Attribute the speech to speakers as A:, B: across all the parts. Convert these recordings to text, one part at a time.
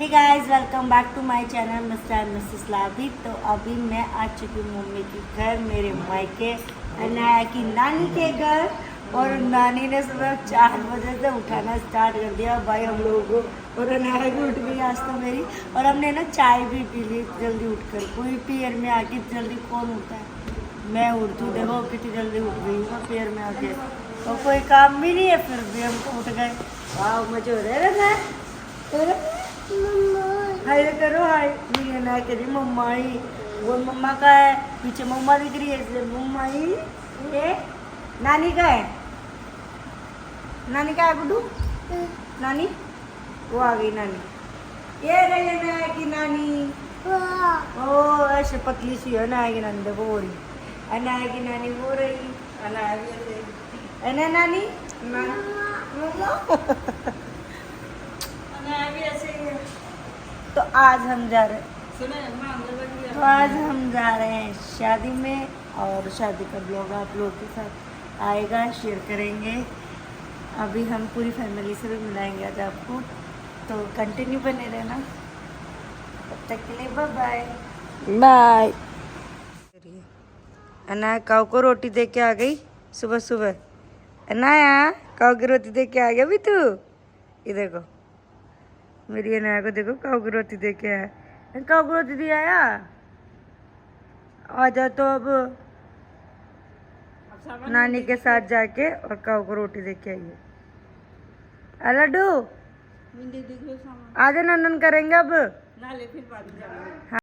A: Hey guys, welcome back to my channel Mr and Mrs Labhi. तो अभी मैं आ चुकी हूँ मम्मी के घर, मेरे मायके अनाया की नानी के घर। और नानी ने सुबह 4 बजे से उठाना स्टार्ट कर दिया भाई हम लोगों को। और अनाया भी उठ गई आज तो मेरी। और हमने ना चाय भी पी ली जल्दी उठकर। कोई पीयर में आके जल्दी कौन उठता है, मैं उठती हूँ। देखो कितनी जल्दी उठ गई हूँ पीयर में आके। तो कोई काम भी नहीं है, फिर भी हम उठ गए। वाह मजे हो रहे हैं। हाय करो हाय। ये ना करी मम्मा ही, वो मम्मा का है, पीछे मम्मा दिख रही है इसलिए मम्मा ही। ये नानी का है, नानी का है गुड्डू। नानी वो आ गई नानी। ये रही है ना की नानी। ओ ऐसे पतली सी है ना की नानी, देखो वो रही अनाया की नानी, वो रही अनाया भी है नानी अनाया भी ऐसे ही है। तो आज हम जा रहे हैं, तो आज हम जा रहे हैं शादी में। और शादी का ब्लॉग आप लोगों के साथ आएगा, शेयर करेंगे। अभी हम पूरी फैमिली से भी मिलाएंगे आज आपको, तो कंटिन्यू बने रहना। तब तक के लिए बाय बाय बाय। अनाया काऊ को रोटी दे के आ गई सुबह सुबह। अनाया काऊ की रोटी दे के आ गया भी तू। ये देखो मेरी अनाया को, देखो काऊ की रोटी दे के आया। काऊ की रोटी दिया आया। आ जा तो अब नानी के साथ जाके और काऊ को रोटी दे के आइए। लड्डू आजा नंदन करेंगे अब। हाँ।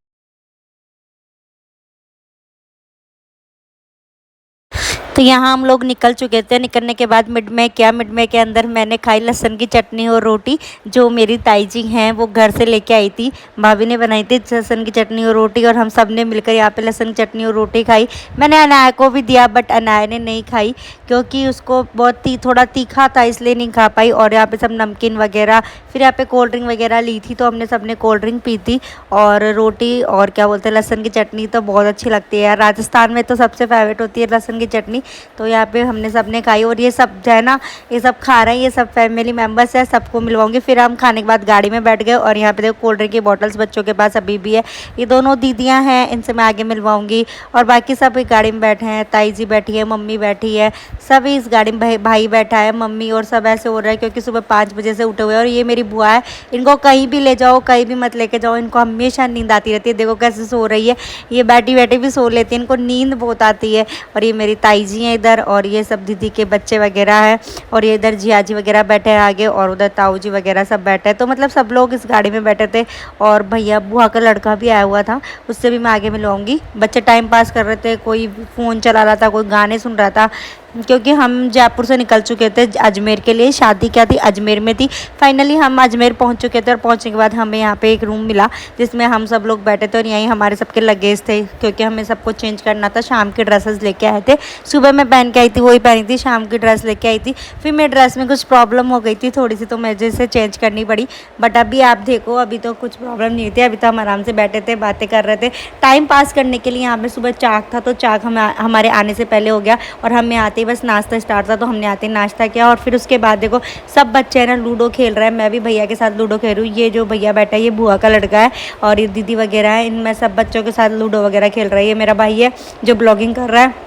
A: तो यहाँ हम लोग निकल चुके थे। निकलने के बाद मिड में के अंदर मैंने खाई लहसुन की चटनी और रोटी, जो मेरी ताई जी हैं वो घर से लेके आई थी। भाभी ने बनाई थी लहसुन की चटनी और रोटी, और हम सब ने मिलकर यहाँ पे लहसुन की चटनी और रोटी खाई। मैंने अनाया को भी दिया, बट अनाया ने नहीं खाई क्योंकि उसको बहुत थोड़ा तीखा था, इसलिए नहीं खा पाई। और यहाँ पे सब नमकीन वगैरह, फिर यहाँ पे कोल्ड ड्रिंक वगैरह ली थी, तो हमने सब ने कोल्ड ड्रिंक पी थी। और रोटी और क्या बोलते हैं लहसुन की चटनी तो बहुत अच्छी लगती है यार। राजस्थान में तो सबसे फेवरेट होती है लहसुन की चटनी। तो यहाँ पे हमने सब ने खाई। और ये सब जो है ना, ये सब खा रहे हैं, ये सब फैमिली मेम्बर्स है, सबको मिलवाऊंगी। फिर हम खाने के बाद गाड़ी में बैठ गए। और यहाँ पे देखो कोल्ड ड्रिंक की बॉटल्स बच्चों के पास अभी भी है। ये दोनों दीदियाँ हैं, इनसे मैं आगे मिलवाऊंगी। और बाकी सब एक गाड़ी में बैठे हैं, ताई जी बैठी है, मम्मी बैठी है, सभी इस गाड़ी में। भाई बैठा है, मम्मी, और सब ऐसे हो रहा है क्योंकि सुबह 5 बजे से उठे हुए हैं। और ये मेरी बुआ है, इनको कहीं भी ले जाओ, कहीं भी मत लेके जाओ, इनको हमेशा नींद आती रहती है। देखो कैसे सो रही है, ये बैठी बैठी भी सो लेती है, इनको नींद बहुत आती है। और ये मेरी ताई जी हैं इधर, और ये सब दीदी के बच्चे वगैरह हैं। और ये इधर जियाजी वगैरह बैठे हैं आगे, और उधर ताऊ जी वगैरह सब बैठे हैं। तो मतलब सब लोग इस गाड़ी में बैठे थे। और भैया बुआ का लड़का भी आया हुआ था, उससे भी मैं आगे मिलवाऊंगी। बच्चे टाइम पास कर रहे थे, कोई फ़ोन चला रहा था, कोई गाने सुन रहा था, क्योंकि हम जयपुर से निकल चुके थे अजमेर के लिए। शादी क्या थी, अजमेर में थी। फाइनली हम अजमेर पहुंच चुके थे, और पहुंचने के बाद हमें यहाँ पे एक रूम मिला जिसमें हम सब लोग बैठे थे। और यहीं हमारे सबके लगेज थे, क्योंकि हमें सबको चेंज करना था। शाम की ड्रेसेस लेके आए थे, सुबह मैं पहन के आई थी वही पहनी थी, शाम की ड्रेस लेके आई थी। फिर मेरी ड्रेस में कुछ प्रॉब्लम हो गई थी थोड़ी सी, तो मुझे इसे चेंज करनी पड़ी। बट अभी आप देखो, अभी तो कुछ प्रॉब्लम नहीं थी। अभी तो हम आराम से बैठे थे, बातें कर रहे थे, टाइम पास करने के लिए। यहाँ पे सुबह चाक था, तो चाक हमारे आने से पहले हो गया। और हमें आते ही बस नाश्ता स्टार्ट था, तो हमने आते ही नाश्ता किया। और फिर उसके बाद देखो सब बच्चे हैं ना लूडो खेल रहे हैं, मैं भी भैया के साथ लूडो खेल रही हूँ। ये जो भैया बैठा है ये बुआ का लड़का है, और ये दीदी वगैरह है, इनमें सब बच्चों के साथ लूडो वगैरह खेल रहा है। ये मेरा भाई है जो ब्लॉगिंग कर रहा है।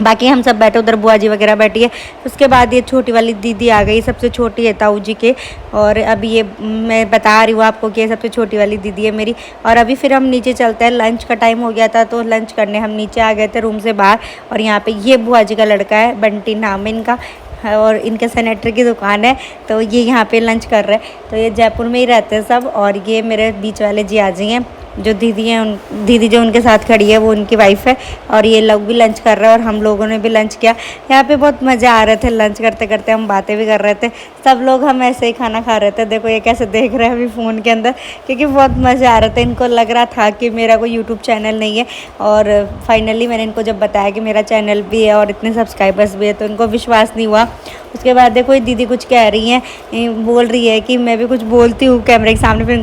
A: बाकी हम सब बैठे, उधर बुआ जी वगैरह बैठी है। उसके बाद ये छोटी वाली दीदी आ गई, सबसे छोटी है ताऊ जी के। और अभी ये मैं बता रही हूँ आपको कि ये सबसे छोटी वाली दीदी है मेरी। और अभी फिर हम नीचे चलते हैं, लंच का टाइम हो गया था, तो लंच करने हम नीचे आ गए थे रूम से बाहर। और यहाँ पे ये बुआ जी का लड़का है, बंटी नाम है इनका, और इनके सैनिटरी की दुकान है, तो ये यहाँ पे लंच कर रहे हैं। तो ये जयपुर में ही रहते हैं सब। और ये मेरे बीच वाले जियाजी हैं, जो दीदी हैं, दीदी जो उनके साथ खड़ी है वो उनकी वाइफ है। और ये लोग भी लंच कर रहे हैं, और हम लोगों ने भी लंच किया। यहाँ पे बहुत मज़ा आ रहे थे, लंच करते करते हम बातें भी कर रहे थे। सब लोग हम ऐसे ही खाना खा रहे थे। देखो ये कैसे देख रहे हैं अभी फ़ोन के अंदर, क्योंकि बहुत मज़ा आ रहा था। इनको लग रहा था कि मेरा कोई यूट्यूब चैनल नहीं है। और फाइनली मैंने इनको जब बताया कि मेरा चैनल भी है और इतने सब्सक्राइबर्स भी है, तो इनको विश्वास नहीं हुआ। उसके बाद देखो ये दीदी कुछ कह रही हैं, बोल रही है कि मैं भी कुछ बोलती हूँ कैमरे के सामने। फिर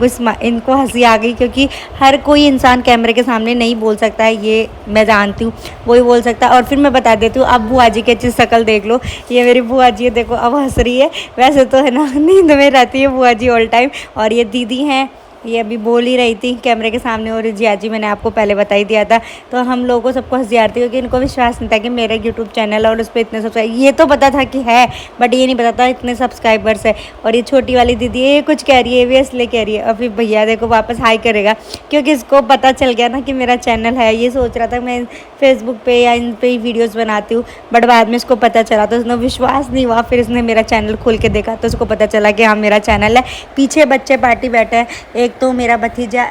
A: इनको हंसी आ गई, क्योंकि हर कोई इंसान कैमरे के सामने नहीं बोल सकता है, ये मैं जानती हूँ, वही बोल सकता है। और फिर मैं बता देती हूँ, अब बुआ जी की अच्छी शक्ल देख लो। ये मेरी बुआ जी है, देखो अब हंस रही है। वैसे तो है ना नींद में रहती है बुआ जी ऑल टाइम। और ये दीदी हैं, ये अभी बोल ही रही थी कैमरे के सामने, और जिया जी मैंने आपको पहले बता ही दिया था। तो हम लोगों को सबको हंसी आती क्योंकि इनको विश्वास नहीं था कि मेरा यूट्यूब चैनल है और उस पर इतने सब्सक्राइब, ये तो पता था कि है बट ये नहीं पता था इतने सब्सक्राइबर्स है। और ये छोटी वाली दीदी ये कुछ कह रही है, ये इसलिए कह रही है। और फिर भैया देखो वापस हाई करेगा क्योंकि इसको पता चल गया ना कि मेरा चैनल है। ये सोच रहा था मैं फेसबुक पे या इन पे ही वीडियोज़ बनाती हूँ, बट बाद में इसको पता चला तो उसने विश्वास नहीं हुआ। फिर इसने मेरा चैनल खोल के देखा तो उसको पता चला कि हाँ मेरा चैनल है। पीछे बच्चे पार्टी बैठे हैं, एक तो मेरा भतीजा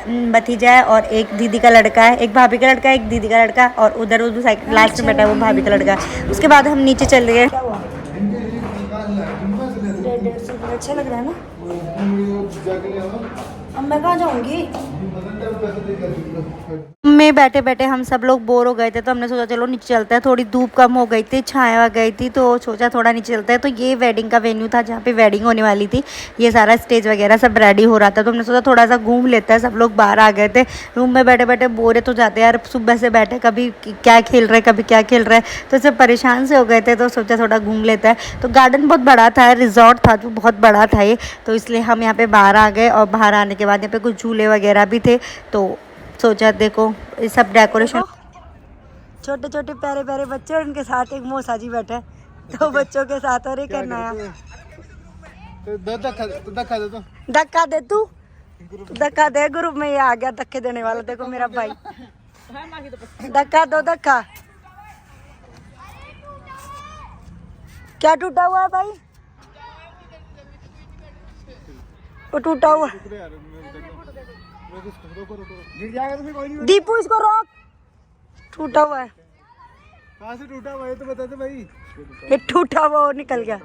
A: है और एक दीदी का लड़का है, एक भाभी का लड़का है, एक दीदी का लड़का, और उधर वो लास्ट में बैठा है वो भाभी का लड़का। उसके बाद हम नीचे चले गए। अच्छा लग रहा है ना। अब मैं कहाँ जाऊँगी। में बैठे बैठे हम सब लोग बोर हो गए थे तो हमने सोचा चलो नीचे चलते हैं। थोड़ी धूप कम हो गई थी, छाया आ गई थी, तो सोचा थोड़ा नीचे चलते हैं। तो ये वेडिंग का वेन्यू था जहाँ पे वेडिंग होने वाली थी। ये सारा स्टेज वगैरह सब रेडी हो रहा था तो हमने सोचा थोड़ा सा घूम लेते हैं। सब लोग बाहर आ गए थे। रूम में बैठे बैठे बोरे तो जाते हैं यार, सुबह से बैठे कभी क्या खेल रहे कभी क्या खेल रहे, तो इससे परेशान से हो गए थे। तो सोचा थोड़ा घूम लेते हैं। तो गार्डन बहुत बड़ा था, रिजॉर्ट था जो बहुत बड़ा था ये, तो इसलिए हम यहाँ पे बाहर आ गए। और बाहर आने के बाद यहाँ पे कुछ झूले वगैरह भी थे तो सोचा देखो ये सब डेकोरेशन। छोटे छोटे प्यारे प्यारे बच्चे और उनके साथ एक मौसा जी बैठे, तो बच्चों के साथ। और ये करना है धक्का दे, तू धक्का दे। ग्रुप में ये आ गया धक्के देने वाला, देखो मेरा भाई। धक्का दो, धक्का। क्या टूटा हुआ है भाई? वो टूटा हुआ। दीपू इसको रोक, टूटा हुआ है।
B: कहाँ से टूटा हुआ है तो बता दे भाई।
A: ये टूटा हुआ और निकल गया।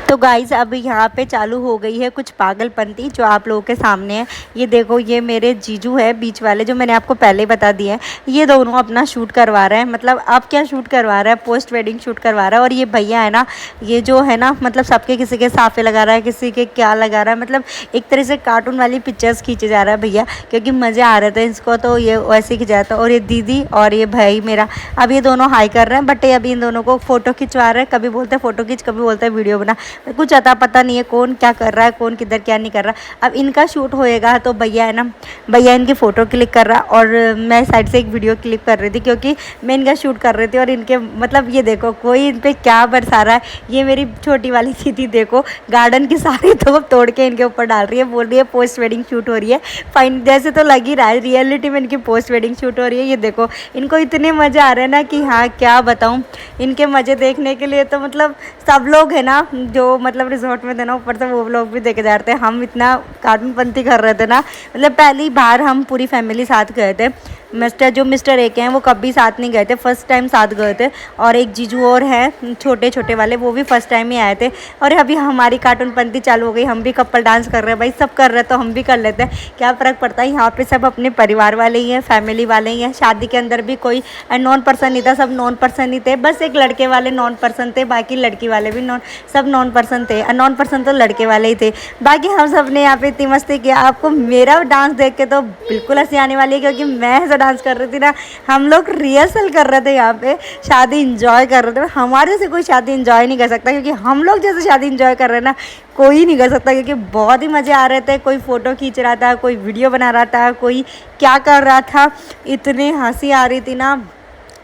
A: तो गाइज़ अब यहाँ पे चालू हो गई है कुछ पागलपंती जो आप लोगों के सामने है। ये देखो ये मेरे जीजू है बीच वाले, जो मैंने आपको पहले बता दिया है। ये दोनों अपना शूट करवा रहे हैं, मतलब अब क्या शूट करवा रहा है, पोस्ट वेडिंग शूट करवा रहा है। और ये भैया है ना, ये जो है ना मतलब सबके किसी के साफे लगा रहा है, किसी के क्या लगा रहा है, मतलब एक तरह से कार्टून वाली पिक्चर्स खींचे जा रहा है भैया, क्योंकि मज़े आ रहे थे इसको तो ये वैसे खिंचा था। और ये दीदी और ये भाई मेरा, अब ये दोनों हाई कर रहे हैं, बट अभी इन दोनों को फ़ोटो खिंचवा रहे हैं। कभी बोलते हैं फ़ोटो खींच, कभी बोलते हैं वीडियो बना, कुछ अता पता नहीं है कौन क्या कर रहा है, कौन किधर क्या नहीं कर रहा। अब इनका शूट होएगा तो भैया है ना, भैया इनकी फ़ोटो क्लिक कर रहा और मैं साइड से एक वीडियो क्लिक कर रही थी क्योंकि मैं इनका शूट कर रही थी। और इनके मतलब ये देखो कोई इन पर क्या बरसा रहा है। ये मेरी छोटी वाली दीदी देखो गार्डन की सारी धूप तोड़ के इनके ऊपर डाल रही है, बोल रही है पोस्ट वेडिंग शूट हो रही है। फाइन जैसे तो लग ही रहा है रियलिटी में इनकी पोस्ट वेडिंग शूट हो रही है। ये देखो इनको इतने मज़े आ रहे हैं ना कि हाँ क्या बताऊँ। इनके मज़े देखने के लिए तो मतलब सब लोग है ना जो मतलब रिजॉर्ट में थे ना ऊपर से वो लोग भी देखे जा रहे थे। हम इतना कार्टूनपंती कर रहे थे ना, मतलब पहली बार हम पूरी फैमिली साथ गए थे। मिस्टर एक हैं वो कभी साथ नहीं गए थे, फर्स्ट टाइम साथ गए थे। और एक जीजू और हैं छोटे छोटे वाले, वो भी फर्स्ट टाइम ही आए थे। और अभी हमारी कार्टूनपंती चालू हो गई, हम भी कपल डांस कर रहे हैं। भाई सब कर रहे हैं तो हम भी कर लेते हैं, क्या फ़र्क पड़ता है। यहाँ पे सब अपने परिवार वाले ही हैं, फैमिली वाले ही हैं। शादी के अंदर भी कोई नॉन पर्सन नहीं था, सब नॉन पर्सन ही थे। बस एक लड़के वाले नॉन पर्सन थे, बाकी लड़की वाले भी सब नॉन पर्सन थे। नॉन पर्सन तो लड़के वाले ही थे। बाकी हम सब ने यहाँ पे इतनी मस्ती किया। आपको मेरा डांस देख के तो बिल्कुल हंसी आने वाली है क्योंकि मैं डांस कर रही थी ना, हम लोग रिहर्सल कर रहे थे यहाँ पे, शादी इंजॉय कर रहे थे। हमारे से कोई शादी इंजॉय नहीं कर सकता क्योंकि हम लोग जैसे शादी इंजॉय कर रहे हैं ना कोई नहीं कर सकता, क्योंकि बहुत ही मज़े आ रहे थे। कोई फ़ोटो खींच रहा था, कोई वीडियो बना रहा था, कोई क्या कर रहा था। इतनी हंसी आ रही थी ना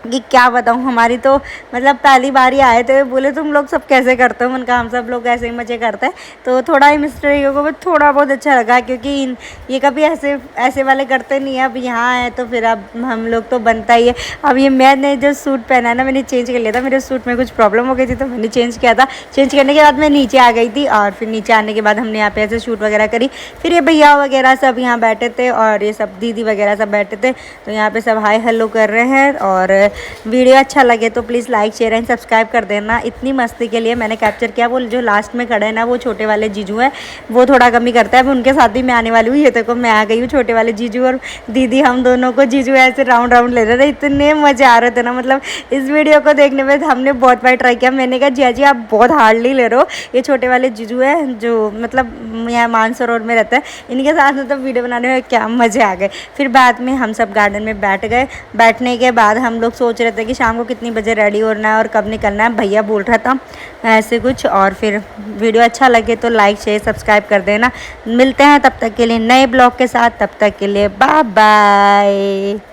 A: कि क्या बताऊँ। हमारी तो मतलब पहली बार ही आए थे, बोले तुम लोग सब कैसे करते हो। मैंने कहा हम सब लोग ऐसे ही मज़े करते हैं। तो थोड़ा ही मिस्टर को थोड़ा बहुत अच्छा लगा क्योंकि ये कभी ऐसे वाले करते नहीं है। अब यहाँ आए तो फिर अब हम लोग तो बनता ही है। अब ये मैंने जो सूट पहना है ना, मैंने चेंज कर लिया था। मेरे सूट में कुछ प्रॉब्लम हो गई थी तो मैंने चेंज किया था। चेंज करने के बाद मैं नीचे आ गई थी और फिर नीचे आने के बाद हमने यहाँ पे ऐसे शूट वगैरह करी। फिर ये भैया वगैरह सब यहाँ बैठे थे और ये सब दीदी वगैरह सब बैठे थे। तो यहाँ पे सब हाय हेलो कर रहे हैं और वीडियो अच्छा लगे तो please like share and subscribe कर देना। इतनी मस्ती के लिए मैंने कैप्चर किया। वो जो लास्ट में खड़े हैं ना, वो छोटे वाले जीजू हैं, वो थोड़ा कमी करता है। उनके साथ ही मैं आने वाली हूँ। ये देखो मैं आ गई हूँ। छोटे वाले जीजू और दीदी, हम दोनों को जीजू ऐसे राउंड राउंड ले रहे थे। इतने मज़े आ रहे थे ना, मतलब इस वीडियो को देखने में हमने बहुत बार ट्राई किया। मैंने कहा जिया जी आप बहुत हार्डली ले रहे हो। ये छोटे वाले जीजू है जो मतलब यहाँ मानसरोवर में रहता है, इनके साथ मतलब वीडियो बनाने में क्या मज़े आ गए। फिर बाद में हम सब गार्डन में बैठ गए। बैठने के बाद हम लोग सोच रहे थे कि शाम को कितनी बजे रेडी होना है और कब निकलना है। भैया बोल रहा था ऐसे कुछ। और फिर वीडियो अच्छा लगे तो लाइक शेयर सब्सक्राइब कर देना। मिलते हैं तब तक के लिए नए ब्लॉग के साथ। तब तक के लिए बाय बाय।